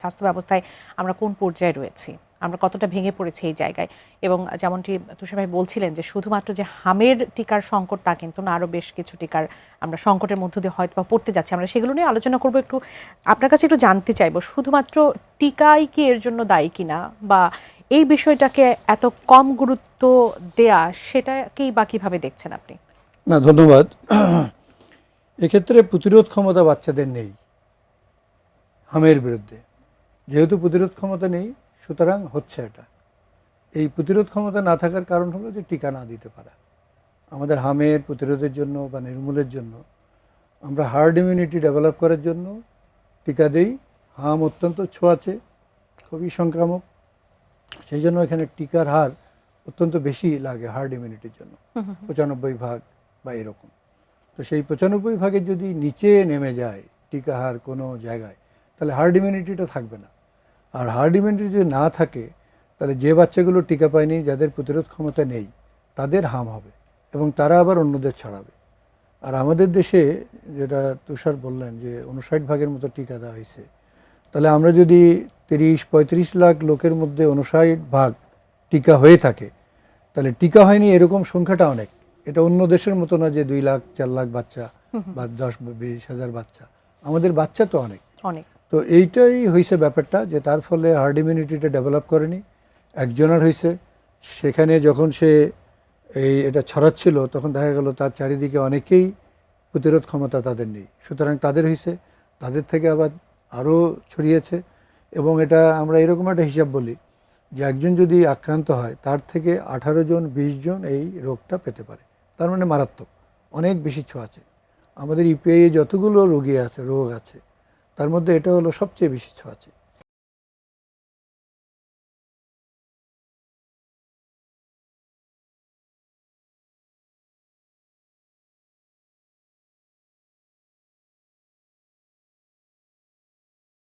স্বাস্থ্য ব্যবস্থায় আমরা কোন পর্যায়ে রয়েছি, আমরা কতটা ভেঙে পড়েছি এই জায়গায়। এবং যেমনটি তুষার ভাই বলছিলেন যে শুধুমাত্র যে হামের টিকার সংকট তা কিন্তু না, আরও বেশ কিছু টিকার আমরা সংকটের মধ্য দিয়ে হয়তো পড়তে যাচ্ছি। আমরা সেগুলো নিয়ে আলোচনা করব। একটু আপনার কাছে একটু জানতে চাইবো, শুধুমাত্র টিকাই কি এর জন্য দায়ী কিনা, বা এই বিষয়টাকে এত কম গুরুত্ব দেয়া সেটাকেই বা কীভাবে দেখছেন আপনি? না, ধন্যবাদ। এক্ষেত্রে প্রতিরোধ ক্ষমতা বাচ্চাদের নেই হামের বিরুদ্ধে। যেহেতু প্রতিরোধ ক্ষমতা নেই, সুতরাং হচ্ছে এটা। এই প্রতিরোধ ক্ষমতা না থাকার কারণ হলো যে টিকা না দিতে পারা। আমাদের হামের প্রতিরোধের জন্য বা নির্মূলের জন্য আমরা হার্ড ইমিউনিটি ডেভেলপ করার জন্য টিকা দেই। হাম অত্যন্ত ছোঁয়াচে, খুবই সংক্রামক, সেই জন্য এখানে টিকার হার অত্যন্ত বেশি লাগে হার্ড ইমিউনিটির জন্য, 95% বা এরকম। তো সেই 95% যদি নিচে নেমে যায় টিকা হার কোনো জায়গায়, তাহলে হার্ড ইমিউনিটিটা থাকবে না। আর হার্ড ইমিউনিটি যদি না থাকে, তাহলে যে বাচ্চাগুলো টিকা পায়নি, যাদের প্রতিরোধ ক্ষমতা নেই, তাদের হাম হবে এবং তারা আবার অন্যদের ছড়াবে। আর আমাদের দেশে যেটা তুষার বললেন যে 59% মতো টিকা দেওয়া হয়েছে, তাহলে আমরা যদি 30-35 লাখ লোকের মধ্যে 59% টিকা হয়ে থাকে, তাহলে টিকা হয়নি এরকম সংখ্যাটা অনেক। এটা অন্য দেশের মতো না যে 2 লাখ 4 লাখ বাচ্চা বা 10-20 হাজার বাচ্চা। আমাদের বাচ্চা তো অনেক। তো এইটাই হয়েছে ব্যাপারটা, যে তার ফলে হার্ড ইমিউনিটিটা ডেভেলপ করেনি। একজনের হয়েছে, সেখানে যখন সে এটা ছড়াচ্ছিল, তখন দেখা গেল তার চারিদিকে অনেকেই প্রতিরোধ ক্ষমতা তাদের নেই, সুতরাং তাদের হয়েছে, তাদের থেকে আবার আরও ছড়িয়েছে। এবং এটা আমরা এরকম একটা হিসাব বলি যে একজন যদি আক্রান্ত হয়, তার থেকে 18 জন 20 জন এই রোগটা পেতে পারে। তার মানে মারাত্মক, অনেক বেশি ছোঁয়াচে। আমাদের ইপিআই যতগুলো রোগ আছে, তার মধ্যে এটা হলো সবচেয়ে বেশি ছোঁয়াচে।